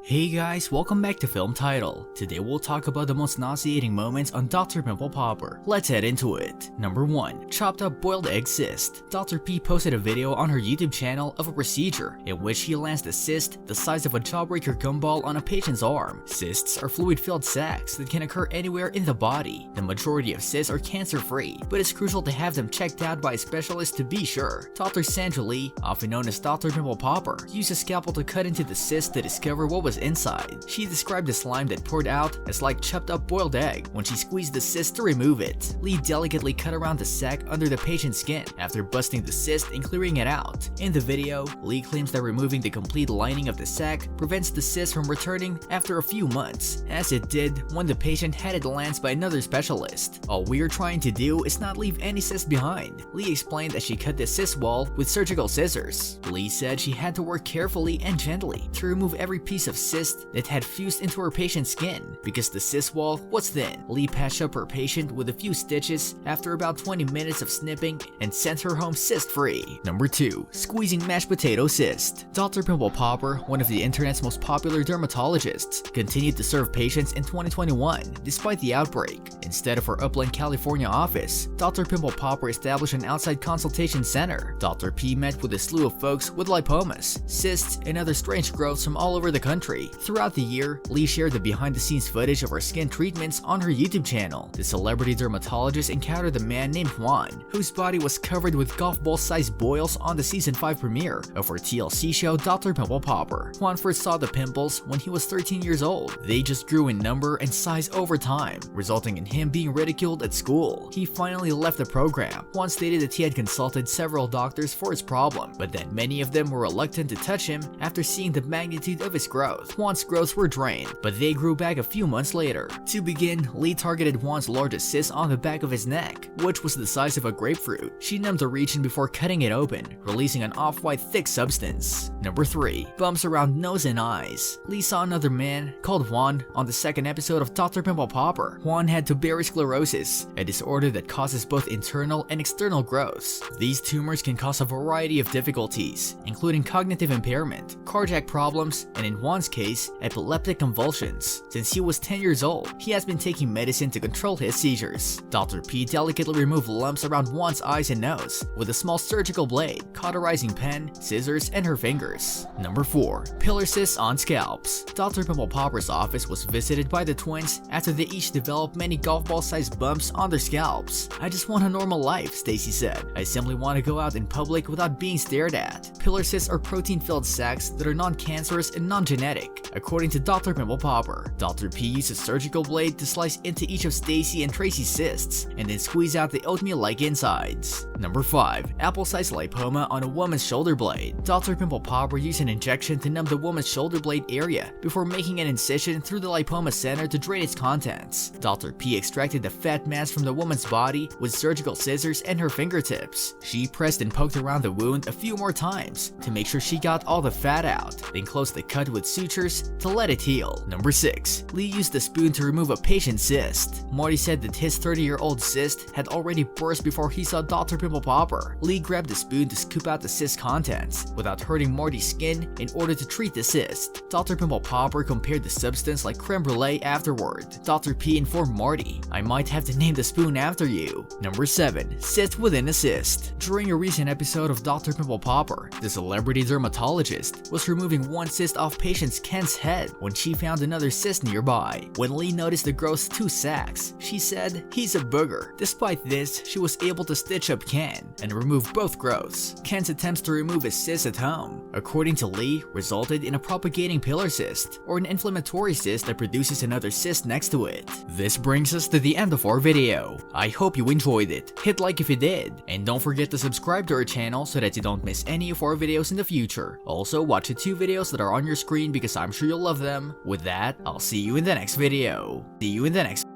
Hey guys, welcome back to Film Title. Today we'll talk about the most nauseating moments on Dr. Pimple Popper. Let's head into it. Number 1. Chopped up boiled egg cyst. Dr. P posted a video on her YouTube channel of a procedure in which she lands a cyst the size of a jawbreaker gumball on a patient's arm. Cysts are fluid-filled sacs that can occur anywhere in the body. The majority of cysts are cancer-free, but it's crucial to have them checked out by a specialist to be sure. Dr. Sandra Lee, often known as Dr. Pimple Popper, used a scalpel to cut into the cyst to discover what was inside. She described the slime that poured out as like chopped up boiled egg when she squeezed the cyst to remove it. Lee delicately cut around the sac under the patient's skin after busting the cyst and clearing it out. In the video, Lee claims that removing the complete lining of the sac prevents the cyst from returning after a few months, as it did when the patient had it lanced by another specialist. All we're trying to do is not leave any cyst behind. Lee explained that she cut the cyst wall with surgical scissors. Lee said she had to work carefully and gently to remove every piece of cyst that had fused into her patient's skin because the cyst wall was thin. Lee patched up her patient with a few stitches after about 20 minutes of snipping and sent her home cyst-free. Number 2. Squeezing mashed potato cyst. Dr. Pimple Popper, one of the internet's most popular dermatologists, continued to serve patients in 2021 despite the outbreak. Instead of her Upland, California office, Dr. Pimple Popper established an outside consultation center. Dr. P met with a slew of folks with lipomas, cysts, and other strange growths from all over the country. Throughout the year, Lee shared the behind-the-scenes footage of her skin treatments on her YouTube channel. The celebrity dermatologist encountered a man named Juan, whose body was covered with golf ball-sized boils on the season 5 premiere of her TLC show Dr. Pimple Popper. Juan first saw the pimples when he was 13 years old. They just grew in number and size over time, resulting in him being ridiculed at school. He finally left the program. Juan stated that he had consulted several doctors for his problem, but that many of them were reluctant to touch him after seeing the magnitude of his growth. Juan's growths were drained, but they grew back a few months later. To begin, Lee targeted Juan's largest cyst on the back of his neck, which was the size of a grapefruit. She numbed the region before cutting it open, releasing an off-white thick substance. Number 3. Bumps around nose and eyes. Lee saw another man called Juan on the second episode of Dr. Pimple Popper. Juan had tuberous sclerosis, a disorder that causes both internal and external growths. These tumors can cause a variety of difficulties, including cognitive impairment, cardiac problems, and in Juan's case, epileptic convulsions. Since he was 10 years old, he has been taking medicine to control his seizures. Dr. P delicately removed lumps around Juan's eyes and nose with a small surgical blade, cauterizing pen, scissors, and her fingers. Number 4. Pillar cysts on scalps. Dr. Pimple Popper's office was visited by the twins after they each developed many golf ball-sized bumps on their scalps. "I just want a normal life," Stacy said. "I simply want to go out in public without being stared at." Pillar cysts are protein-filled sacs that are non-cancerous and non-genetic, according to Dr. Pimple Popper. Dr. P used a surgical blade to slice into each of Stacy and Tracy's cysts, and then squeeze out the oatmeal-like insides. Number 5. Apple-sized lipoma on a woman's shoulder blade. Dr. Pimple Popper used an injection to numb the woman's shoulder blade area before making an incision through the lipoma center to drain its contents. Dr. P extracted the fat mass from the woman's body with surgical scissors and her fingertips. She pressed and poked around the wound a few more times to make sure she got all the fat out, then closed the cut with sutures to let it heal. Number 6. Lee used a spoon to remove a patient's cyst. Marty said that his 30-year-old cyst had already burst before he saw Dr. Pimple Popper. Lee grabbed the spoon to scoop out the cyst contents without hurting Marty's skin in order to treat the cyst. Dr. Pimple Popper compared the substance like creme brulee afterward. Dr. P informed Marty, "I might have to name the spoon after you." Number 7. Cyst within a cyst. During a recent episode of Dr. Pimple Popper, the celebrity dermatologist was removing one cyst off patient's Ken's head when she found another cyst nearby. When Lee noticed the growth's 2 sacs, she said, "He's a booger." Despite this, she was able to stitch up Ken and remove both growths. Ken's attempts to remove his cyst at home, according to Lee, resulted in a propagating pillar cyst, or an inflammatory cyst that produces another cyst next to it. This brings us to the end of our video. I hope you enjoyed it. Hit like if you did, and don't forget to subscribe to our channel so that you don't miss any of our videos in the future. Also, watch the 2 videos that are on your screen because I'm sure you'll love them. With that, I'll see you in the next video. See you in the next